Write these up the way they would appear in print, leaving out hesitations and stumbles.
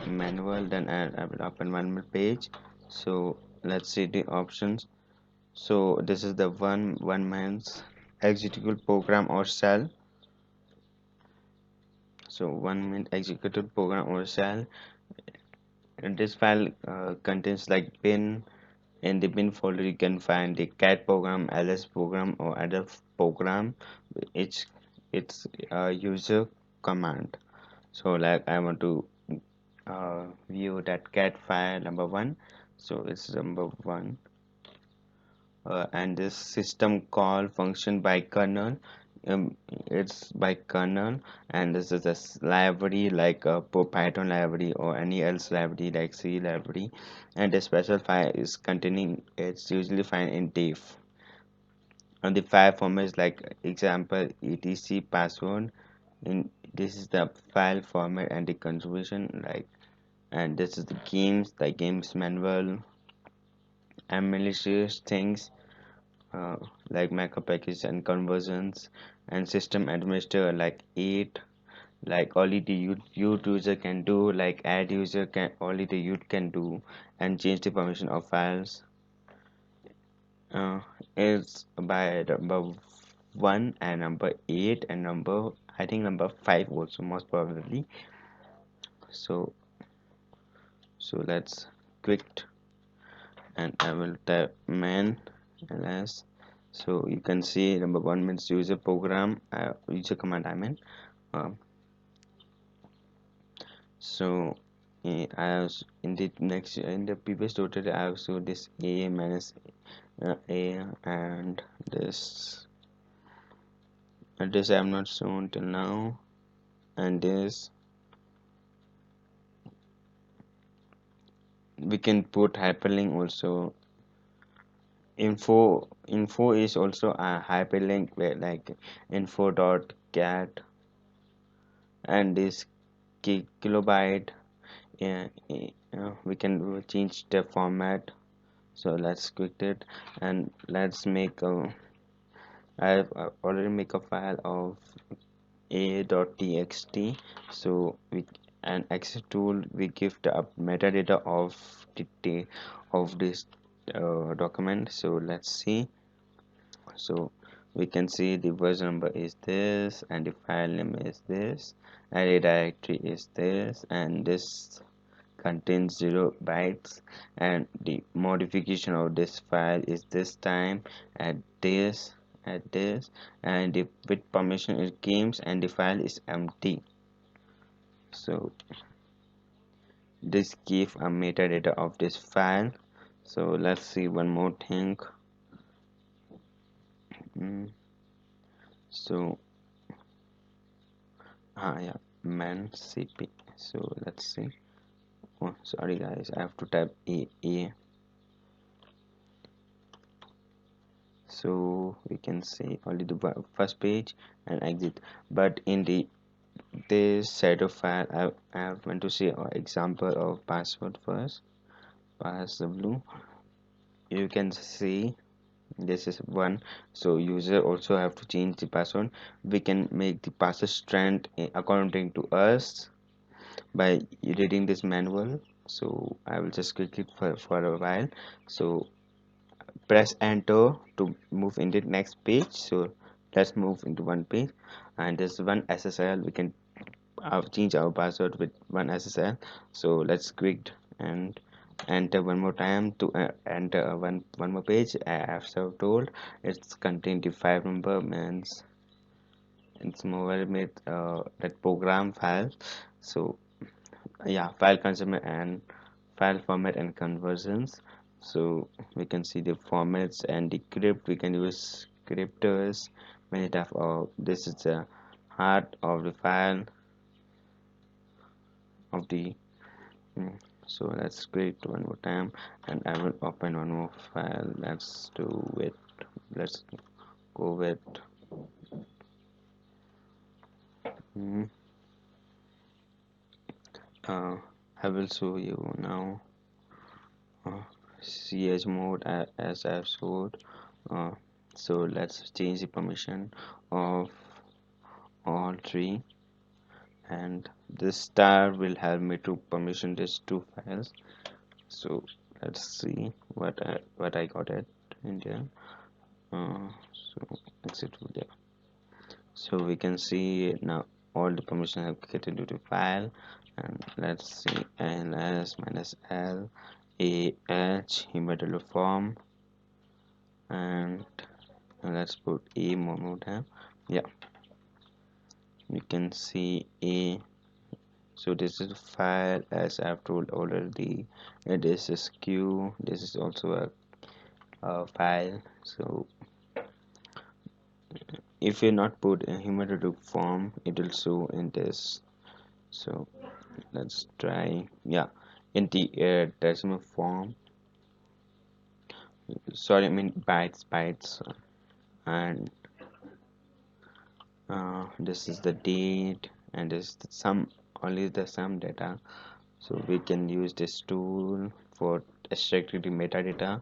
manual, then I will open one more page. So let's see the options. So this is the one man's executable program or shell. So 1 minute executable program or shell, and this file contains like bin. In the bin folder you can find the cat program, ls program, or other program. It's a user command. So like I want to view that cat file number one, so it's number one. And this system call function by kernel, it's by kernel. And this is a library like a Python library or any else library like C library. And the special file is containing, it's usually found in diff. And the file format is like example etc password. In this is the file format and the contribution like. And this is the games manual and malicious things, uh, like macro package and conversions. And system administrator like 8, like only the root user can do, like add user can only the root can do, and change the permission of files. uh, is by number 1 and number 8 and number, I think number 5 also most probably. So let's quit, and I will type man ls. So you can see number 1 means user program, user command I mean. um, so I have in the next, in the previous tutorial I have showed this a minus a, and this I have not shown till now. And this we can put hyperlink also. Info is also a hyperlink where like info.cat. And this kilobyte, yeah, we can change the format. So let's quit it, and let's make a, I've already make a file of a.txt. So we, an access tool, we give the metadata of the of this document. So let's see. So we can see the version number is this, and the file name is this, and the directory is this, and this contains 0 bytes. And the modification of this file is this time at this, and the with permission is games, and the file is empty. So this gives a metadata of this file. So let's see one more thing. So yeah, man cp. So let's see. Oh, sorry guys, I have to type a. So we can see only the first page and exit. But in this set of file, I want to see an example of password first. Password. You can see this is one. So user also have to change the password. We can make the password strength according to us by reading this manual. So I will just click it for a while. So press enter to move into the next page. So let's move into one page, and this one SSL, we can change our password with one SSL. So let's click and enter one more time to enter one more page. As I've told, it's contain the file number, means it's mobile with that program file. So yeah, file consumer and file format and conversions. So we can see the formats and the script. We can use scripters many type of, this is the heart of the file of the so let's create one more time, and I will open one more file. Let's do it, let's go with mm, I will show you now ch mode as I've showed. uh, so let's change the permission of all three, and this star will help me to permission these two files. So let's see what I got it in there. So exit there. So we can see now all the permissions have created into the file, and let's see ls minus l a h header form, and let's put a more time. Yeah, you can see a. So this is a file, as I've told already. This is q, this is also a file. So if you not put a header form, it will show in this. So let's try, yeah, in the decimal form, sorry, I mean bytes, and this is the date, and this is the sum, only the sum data. So we can use this tool for extracting the metadata.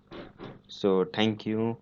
So thank you.